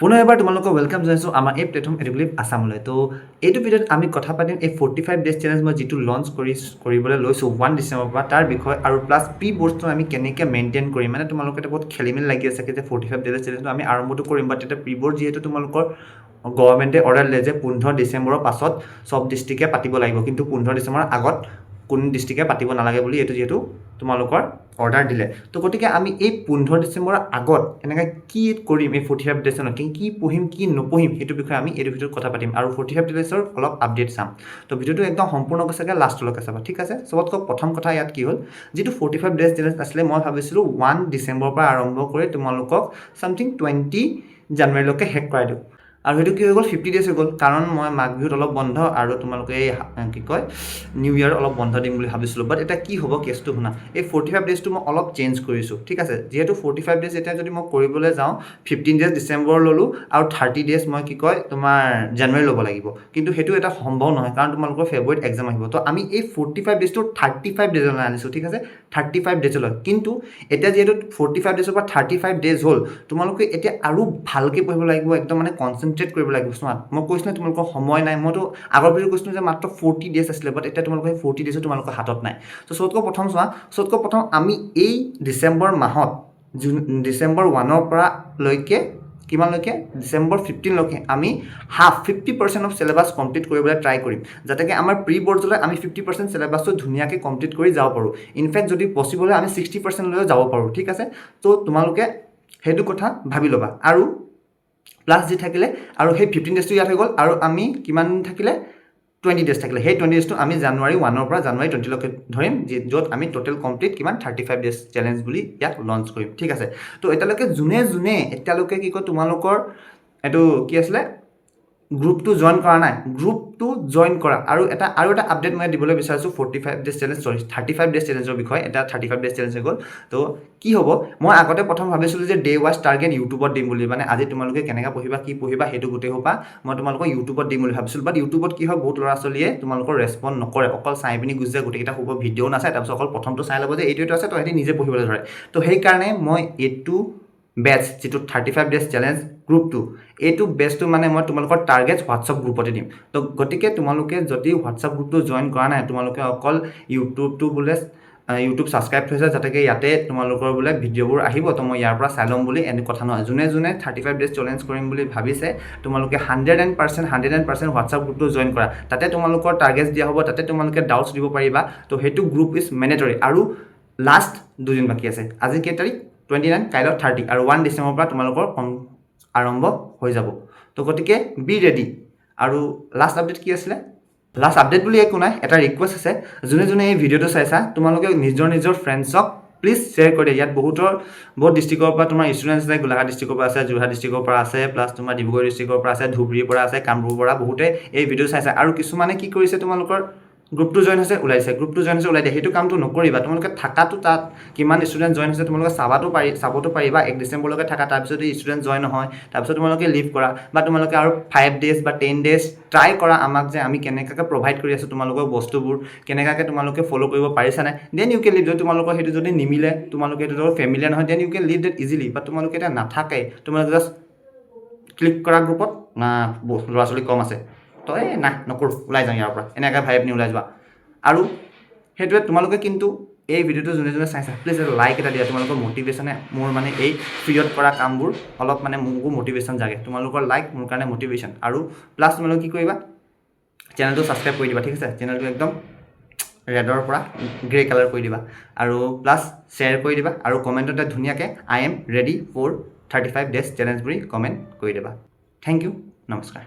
পুনৰ এবাৰ তোমালোকক ৱেলকাম জনাইছোঁ আমাৰ এই প্লেটফৰ্ম এডুকেটিভ আছামলৈ। তো এইটো ভিডিঅ'ত আমি কথা পাতিম এই 45 ডেজ চেলেঞ্জ মই যিটো লঞ্চ কৰিবলৈ লৈছোঁ 1 ডিচেম্বৰৰ পৰা তাৰ বিষয়ে আৰু প্লাছ প্ৰি বৰ্ডছটো আমি কেনেকৈ মেইনটেইন কৰিম। মানে তোমালোকে এটা বহুত খেলিমেলি লাগি আছে যে 45 ডেজ চেলেঞ্জটো আমি আৰম্ভটো কৰিম, বাট এতিয়া প্ৰি বৰ্ড যিহেতু তোমালোকৰ গভৰ্ণমেণ্টে অৰ্ডাৰ দিলে যে 15 ডিচেম্বৰৰ পাছত চব ডিষ্ট্ৰিক্টে পাতিব লাগিব, কিন্তু 15 ডিচেম্বৰৰ আগত কোনো ডিষ্ট্ৰিক্টে পাতিব নালাগে বুলি এইটো যিহেতু তোমালোকৰ অৰ্ডাৰ দিলে। তো গতিকে আমি এই 15 ডিচেম্বৰৰ আগত এনেকৈ কি কৰিম, এই 45 ডেজত কি পঢ়িম কি নপঢ়িম সেইটো বিষয়ে আমি এইটো ভিডিঅ'ত কথা পাতিম আৰু 45 ডেজৰ অলপ আপডেট চাম। তো ভিডিঅ'টো একদম সম্পূৰ্ণকৈ চাগে লাষ্টলৈকে চাবা, ঠিক আছে। চবতকৈ প্ৰথম কথা ইয়াত কি হ'ল, যিটো 45 ডেজ চেলেঞ্জ আছিলে মই ভাবিছিলোঁ 1 ডিচেম্বৰৰ পৰা আৰম্ভ কৰি তোমালোকক ছামথিং 20 জানুৱাৰীলৈকে শেষ কৰাই দিওঁ। আৰু সেইটো কি হৈ গ'ল 50 ডেজ হৈ গ'ল, কাৰণ মই মাঘ বিহুত অলপ বন্ধ আৰু তোমালোকে এই কি কয় নিউ ইয়েৰ অলপ বন্ধ দিম বুলি ভাবিছিলোঁ। বাট এতিয়া কি হ'ব কেছটো শুনা, এই 45 ডেজটো মই অলপ চেঞ্জ কৰিছোঁ, ঠিক আছে। যিহেতু 45 ডেজ এতিয়া যদি মই কৰিবলৈ যাওঁ 15 ডেজ ডিচেম্বৰ ল'লোঁ আৰু 30 ডেজ মই কি কয় তোমাৰ জানুৱাৰী ল'ব লাগিব, কিন্তু সেইটো এটা সম্ভৱ নহয় কাৰণ তোমালোকৰ ফেব্ৰুৱাৰীত এক্সাম আহিব। তো আমি এই 45 ডেজটো 35 ডেজলৈ আনিছোঁ, ঠিক আছে, 35 ডেজলৈ। কিন্তু এতিয়া যিহেতু 45 ডেজৰ পৰা 35 ডেজ হ'ল, তোমালোকে এতিয়া আৰু ভালকৈ পঢ়িব লাগিব, একদম মানে কনচেনট্ৰেট কৰিব লাগিব। চোৱা মই কৈছোঁ নহয় তোমালোকৰ সময় নাই, মইতো আগৰ ভিডিঅ' কৈছিলোঁ যে মাত্ৰ 40 ডেজ আছিলে, বাট এতিয়া তোমালোকৰ সেই 40 ডেজো তোমালোকৰ হাতত নাই। তো চবতকৈ প্ৰথম চোৱা, চবতকৈ প্ৰথম আমি এই ডিচেম্বৰ মাহত ডিচেম্বৰ 1ৰ পৰা লৈকে কিমানলৈকে ডিচেম্বৰ 15লৈকে আমি 50% অফ চিলেবাছ কমপ্লিট কৰিবলৈ ট্ৰাই কৰিম, যাতে আমাৰ প্ৰি বৰ্ডছলৈ আমি 50% চিলেবাছটো ধুনীয়াকৈ কমপ্লিট কৰি যাব পাৰোঁ। ইনফেক্ট যদি পচিবল হয় আমি 60%লৈও যাব পাৰোঁ, ঠিক আছে। তো তোমালোকে সেইটো কথা ভাবি ল'বা। আৰু প্লাছ যি থাকিলে আৰু সেই 15 ডেজটো ইয়াত হৈ গ'ল আৰু আমি কিমান থাকিলে 20 ডেজ থাকিলে, সেই 20 ডেজটো আমি জানুৱাৰী 1ৰ পৰা জানুৱাৰী 20লৈকে ধৰিম, য'ত আমি টোটেল কমপ্লিট কিমান 35 ডেজ চেলেঞ্জ বুলি ইয়াক লঞ্চ কৰিম, ঠিক আছে। তো এতিয়ালৈকে যোনে এতিয়ালৈকে কি কয় তোমালোকৰ এইটো কি আছিলে গ্ৰুপটো জইন কৰা নাই, গ্ৰুপটো জইন কৰা। আৰু এটা আপডেট মই দিবলৈ বিচাৰিছোঁ 45 ডেজ চেলেঞ্জ 35 ডেজ চেলেঞ্জৰ বিষয়ে। এটা 35 ডেজ চেলেঞ্জ হৈ গ'ল। তো কি হ'ব, মই আগতে প্ৰথম ভাবিছিলোঁ যে ডে ৱাইজ টাৰ্গেট ইউটিউবত দিম বুলি, মানে আজি তোমালোকে কেনেকৈ পঢ়িবা কি পঢ়িবা সেইটো গোটেই সোপা মই তোমালোকক ইউটিউবত দিম বুলি ভাবিছিলোঁ। বাট ইউটিউবত কি হয়, বহুত ল'ৰা ছোৱালীয়ে তোমালোকৰ ৰেছপণ্ড নকৰে, অকল চাই পিনি গুচি যায়, গোটেইকেইটা হ'ব ভিডিঅ' নাচায়, তাৰপিছত অকল প্ৰথমটো চাই ল'ব যে এইটো আছে তো সিহঁতি নিজে পঢ়িবলৈ ধৰে। তো সেইকাৰণে মই এইটো বেটছ যিটো 35 ডেজ চেলেঞ্জ গ্ৰুপটো, এইটো বেটছটো মানে মই তোমালোকৰ টাৰ্গেট হোৱাটছআপ গ্ৰুপতে দিম। তো গতিকে তোমালোকে যদি হোৱাটছআপ গ্ৰুপটো জইন কৰা নাই, তোমালোকে অকল ইউটিউবটো বোলে ইউটিউব ছাবস্ক্ৰাইব থৈছে যাতে ইয়াতে তোমালোকৰ বোলে ভিডিঅ'বোৰ আহিব, তো মই ইয়াৰ পৰা চাই ল'ম বুলি এনে কথা নহয়। যোনে 35 ডেজ চেলেঞ্জ কৰিম বুলি ভাবিছে তোমালোকে 100% হোৱাটছআপ গ্ৰুপটো জইন কৰা, তাতে তোমালোকৰ টাৰ্গেট দিয়া হ'ব, তাতে তোমালোকে ডাউটছ দিব পাৰিবা। তো সেইটো গ্ৰুপ ইজ মেণ্ডেটৰী। আৰু লাষ্ট 2 দিন বাকী আছে, আজি কেই তাৰিখ 29, কাইলৈ 30 আৰু 1 ডিচেম্বৰৰ পৰা তোমালোকৰ আৰম্ভ হৈ যাব। তো গতিকে বি ৰেডি। আৰু লাষ্ট আপডেট কি আছিলে, লাষ্ট আপডেট বুলি একো নাই, এটা ৰিকুৱেষ্ট আছে, যোনে এই ভিডিঅ'টো চাইছা তোমালোকে নিজৰ ফ্ৰেণ্ডছক প্লিজ শ্বেয়াৰ কৰি দিয়া। ইয়াত বহুত ডিষ্ট্ৰিক্টৰ পৰা তোমাৰ ষ্টুডেণ্টছ আছে, গোলাঘাট ডিষ্ট্ৰিক্টৰ পৰা আছে, যোৰহাট ডিষ্ট্ৰিক্টৰ পৰা আছে, প্লাছ তোমাৰ ডিব্ৰুগড় ডিষ্ট্ৰিক্টৰ পৰা আছে, ধুবুৰীৰ পৰা আছে, কামৰূপৰ পৰা বহুতে এই ভিডিঅ' চাইছে। আৰু কিছুমানে কি কৰিছে, তোমালোকৰ গ্ৰুপটো জইন হৈছে ওলাইছে, গ্ৰুপটো জইন হৈছে ওলাই দিয়ে। সেইটো কামটো নকৰিবা, তোমালোকে থাকাটো তাত কিমান ষ্টুডেণ্ট জইন হৈছে তোমালোকে চাবতো পাৰিবা। 1 ডিচেম্বৰলৈকে থাকা, তাৰপিছত যদি ষ্টুডেণ্ট জইন নহয় তাৰপিছত তোমালোকে লিভ কৰা, বা তোমালোকে আৰু 5 ডেজ বা 10 ডেজ ট্ৰাই কৰা আমাক যে আমি কেনেকৈ প্ৰভাইড কৰি আছোঁ তোমালোকৰ বস্তুবোৰ, কেনেকৈ তোমালোকে ফ'ল' কৰিব পাৰিছা নাই, দেন ইউ কেন লিভ। যদি তোমালোকৰ সেইটো যদি নিমিলে, তোমালোকে সেইটো ফেমিলিয়াৰ নহয়, then you can leave that easily. বা তোমালোকে এতিয়া নাথাকে, তোমালোকে জাষ্ট ক্লিক কৰা গ্ৰুপত না ল'ৰা ছোৱালী কম আছে, তো নাই নকৰোঁ, ওলাই যাওঁ ইয়াৰ পৰা, এনেকৈ ভাই আপুনি ওলাই যোৱা। আৰু সেইটোৱে তোমালোকে কিন্তু এই ভিডিঅ'টো যোনে চাইছা প্লিজ লাইক এটা দিয়া। তোমালোকৰ মটিভেশ্যনে মোৰ মানে এই ফ্ৰীত কৰা কামবোৰ অলপ মানে মোকো মটিভেশ্যন জাগে। তোমালোকৰ লাইক মোৰ কাৰণে মটিভেশ্যন। আৰু প্লাছ তোমালোকে কি কৰিবা, চেনেলটো ছাবস্ক্ৰাইব কৰি দিবা, ঠিক আছে। চেনেলটো একদম ৰেডৰ পৰা গ্ৰে কালাৰ কৰি দিবা, আৰু প্লাছ শ্বেয়াৰ কৰি দিবা, আৰু কমেণ্টতে ধুনীয়াকৈ I am ready for 35 days challenge বুলি কমেণ্ট কৰি দিবা। থেংক ইউ, নমস্কাৰ।